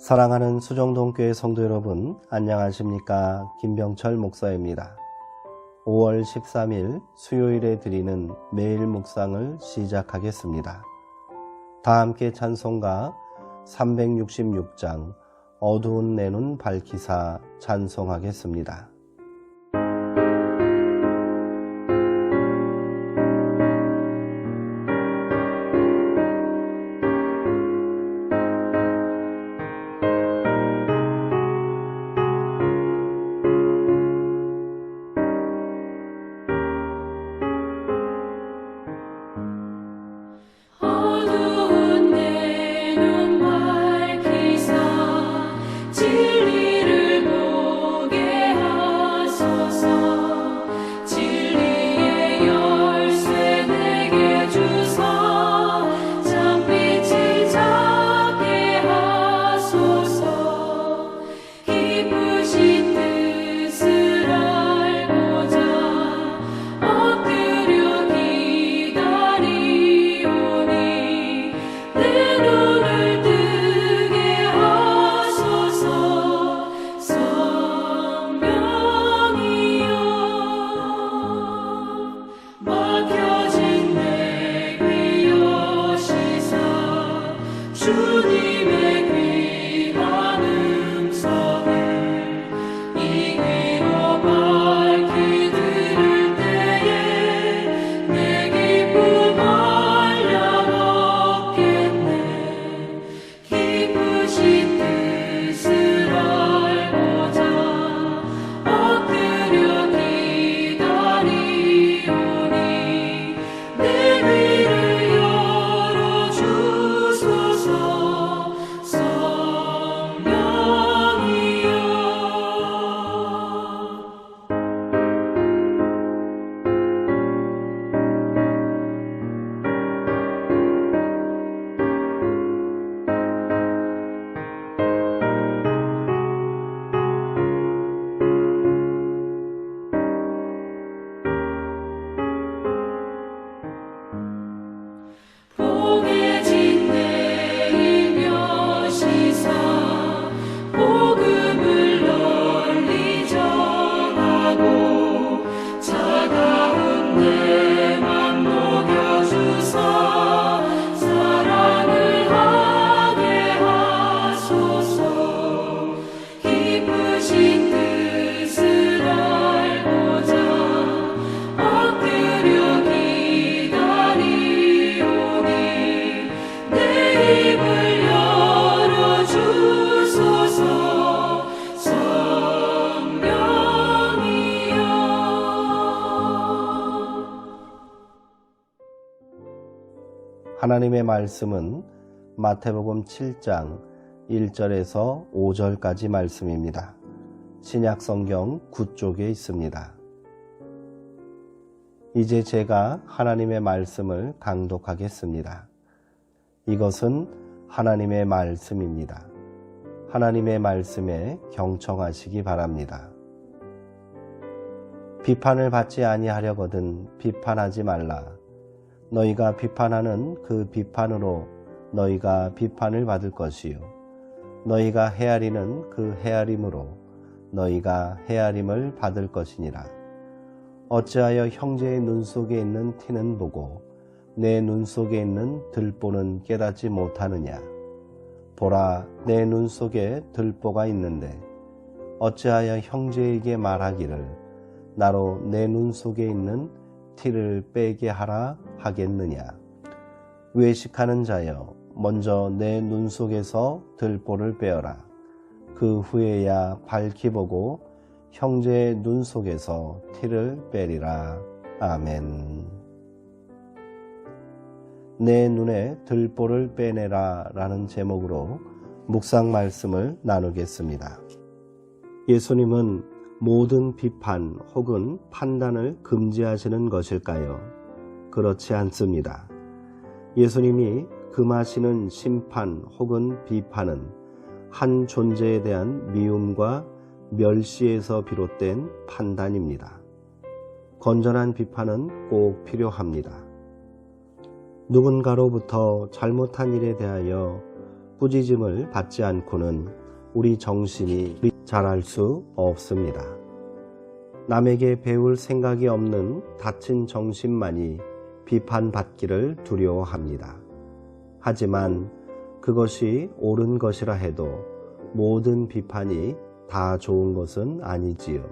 사랑하는 수정동교회 성도 여러분, 안녕하십니까? 김병철 목사입니다. 5월 13일 수요일에 드리는 매일 묵상을 시작하겠습니다. 다 함께 찬송가 366장 어두운 내 눈 밝히사 찬송하겠습니다. 하나님의 말씀은 마태복음 7장 1절에서 5절까지 말씀입니다. 신약성경 9쪽에 있습니다. 이제 제가 하나님의 말씀을 강독하겠습니다. 이것은 하나님의 말씀입니다. 하나님의 말씀에 경청하시기 바랍니다. 비판을 받지 아니하려거든 비판하지 말라. 너희가 비판하는 그 비판으로 너희가 비판을 받을 것이요 너희가 헤아리는 그 헤아림으로 너희가 헤아림을 받을 것이니라. 어찌하여 형제의 눈 속에 있는 티는 보고 내 눈 속에 있는 들보는 깨닫지 못하느냐. 보라, 내 눈 속에 들보가 있는데 어찌하여 형제에게 말하기를 나로 내 눈 속에 있는 티를 빼게 하라 하겠느냐. 외식하는 자여, 먼저 내 눈 속에서 들보를 빼어라. 그 후에야 밝히 보고 형제의 눈 속에서 티를 빼리라. 아멘. 내 눈에 들보를 빼내라 라는 제목으로 묵상 말씀을 나누겠습니다. 예수님은 모든 비판 혹은 판단을 금지하시는 것일까요? 그렇지 않습니다. 예수님이 금하시는 심판 혹은 비판은 한 존재에 대한 미움과 멸시에서 비롯된 판단입니다. 건전한 비판은 꼭 필요합니다. 누군가로부터 잘못한 일에 대하여 꾸짖음을 받지 않고는 우리 정신이 자랄 수 없습니다. 남에게 배울 생각이 없는 다친 정신만이 비판받기를 두려워합니다. 하지만 그것이 옳은 것이라 해도 모든 비판이 다 좋은 것은 아니지요.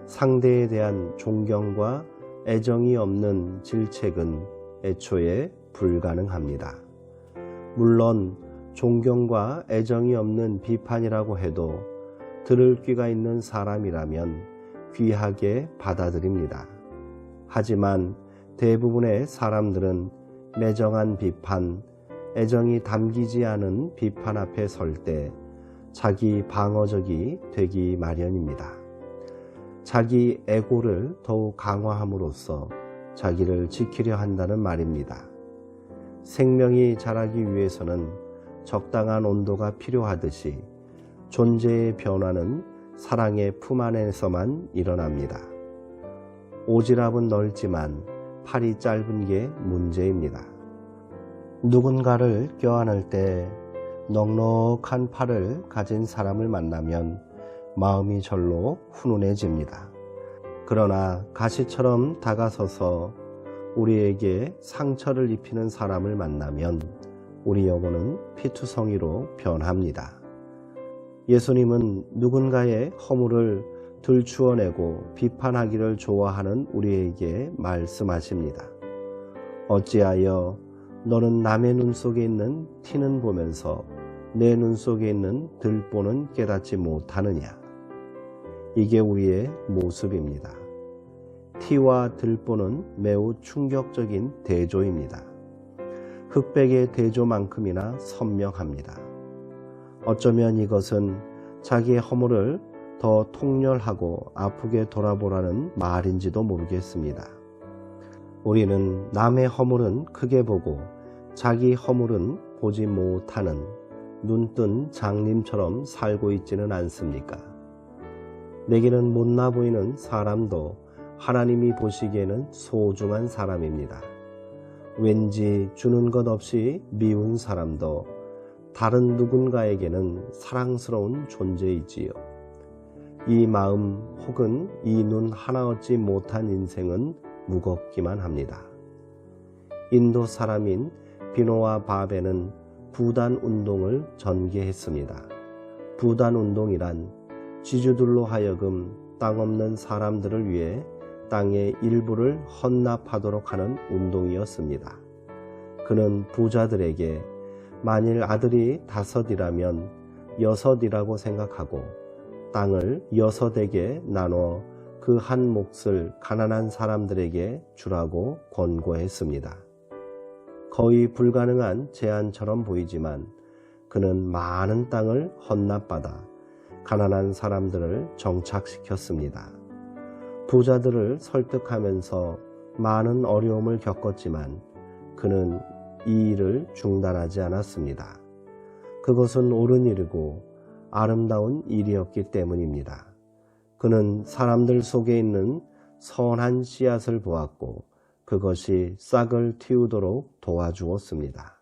상대에 대한 존경과 애정이 없는 질책은 애초에 불가능합니다. 물론 존경과 애정이 없는 비판이라고 해도 들을 귀가 있는 사람이라면 귀하게 받아들입니다. 하지만 대부분의 사람들은 매정한 비판, 애정이 담기지 않은 비판 앞에 설 때 자기 방어적이 되기 마련입니다. 자기 에고를 더욱 강화함으로써 자기를 지키려 한다는 말입니다. 생명이 자라기 위해서는 적당한 온도가 필요하듯이 존재의 변화는 사랑의 품 안에서만 일어납니다. 오지랖은 넓지만 팔이 짧은 게 문제입니다. 누군가를 껴안을 때 넉넉한 팔을 가진 사람을 만나면 마음이 절로 훈훈해집니다. 그러나 가시처럼 다가서서 우리에게 상처를 입히는 사람을 만나면 우리 영혼은 피투성이로 변합니다. 예수님은 누군가의 허물을 들추어내고 비판하기를 좋아하는 우리에게 말씀하십니다. 어찌하여 너는 남의 눈 속에 있는 티는 보면서 내 눈 속에 있는 들보는 깨닫지 못하느냐. 이게 우리의 모습입니다. 티와 들보는 매우 충격적인 대조입니다. 흑백의 대조만큼이나 선명합니다. 어쩌면 이것은 자기의 허물을 더 통렬하고 아프게 돌아보라는 말인지도 모르겠습니다. 우리는 남의 허물은 크게 보고 자기 허물은 보지 못하는 눈뜬 장님처럼 살고 있지는 않습니까? 내게는 못나 보이는 사람도 하나님이 보시기에는 소중한 사람입니다. 왠지 주는 것 없이 미운 사람도 다른 누군가에게는 사랑스러운 존재이지요. 이 마음 혹은 이 눈 하나 얻지 못한 인생은 무겁기만 합니다. 인도 사람인 비노와 바베는 부단 운동을 전개했습니다. 부단 운동이란 지주들로 하여금 땅 없는 사람들을 위해 땅의 일부를 헌납하도록 하는 운동이었습니다. 그는 부자들에게 만일 아들이 5이라면 6이라고 생각하고 땅을 6에게 나눠 그 한 몫을 가난한 사람들에게 주라고 권고했습니다. 거의 불가능한 제안처럼 보이지만 그는 많은 땅을 헌납받아 가난한 사람들을 정착시켰습니다. 부자들을 설득하면서 많은 어려움을 겪었지만 그는 이 일을 중단하지 않았습니다. 그것은 옳은 일이고 아름다운 일이었기 때문입니다. 그는 사람들 속에 있는 선한 씨앗을 보았고 그것이 싹을 틔우도록 도와주었습니다.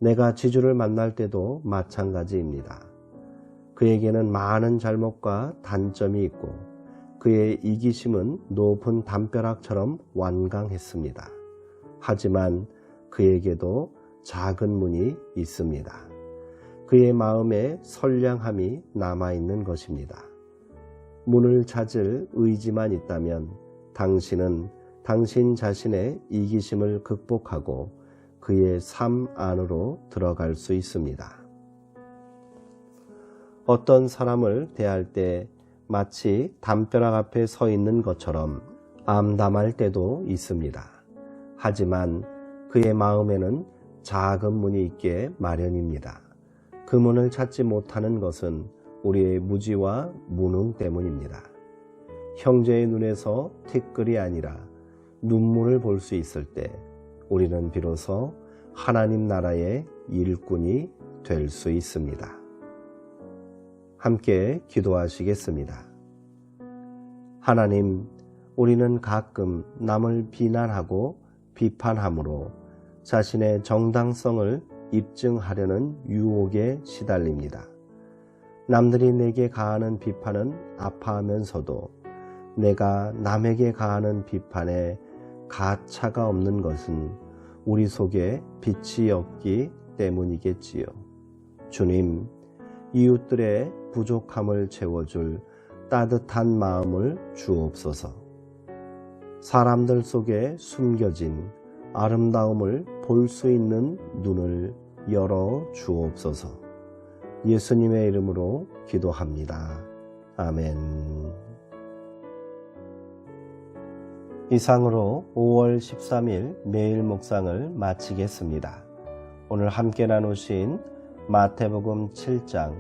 내가 지주를 만날 때도 마찬가지입니다. 그에게는 많은 잘못과 단점이 있고 그의 이기심은 높은 담벼락처럼 완강했습니다. 하지만 그에게도 작은 문이 있습니다. 그의 마음에 선량함이 남아있는 것입니다. 문을 찾을 의지만 있다면 당신은 당신 자신의 이기심을 극복하고 그의 삶 안으로 들어갈 수 있습니다. 어떤 사람을 대할 때 마치 담벼락 앞에 서 있는 것처럼 암담할 때도 있습니다. 하지만 그의 마음에는 작은 문이 있게 마련입니다. 그 문을 찾지 못하는 것은 우리의 무지와 무능 때문입니다. 형제의 눈에서 티끌이 아니라 눈물을 볼 수 있을 때 우리는 비로소 하나님 나라의 일꾼이 될 수 있습니다. 함께 기도하시겠습니다. 하나님, 우리는 가끔 남을 비난하고 비판함으로 자신의 정당성을 입증하려는 유혹에 시달립니다. 남들이 내게 가하는 비판은 아파하면서도 내가 남에게 가하는 비판에 가차가 없는 것은 우리 속에 빛이 없기 때문이겠지요. 주님, 이웃들의 부족함을 채워줄 따뜻한 마음을 주옵소서. 사람들 속에 숨겨진 아름다움을 볼 수 있는 눈을 열어 주옵소서. 예수님의 이름으로 기도합니다. 아멘. 이상으로 5월 13일 매일 묵상을 마치겠습니다. 오늘 함께 나누신 마태복음 7장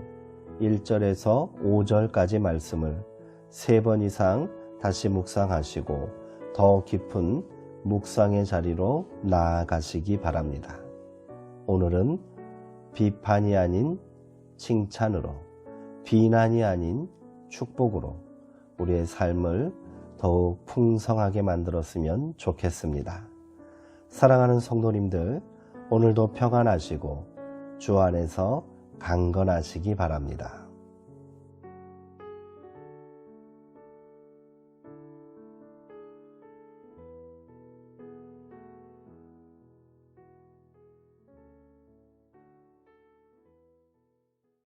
1절에서 5절까지 말씀을 3번 이상 다시 묵상하시고 더 깊은 묵상의 자리로 나아가시기 바랍니다. 오늘은 비판이 아닌 칭찬으로, 비난이 아닌 축복으로 우리의 삶을 더욱 풍성하게 만들었으면 좋겠습니다. 사랑하는 성도님들, 오늘도 평안하시고 주 안에서 강건하시기 바랍니다.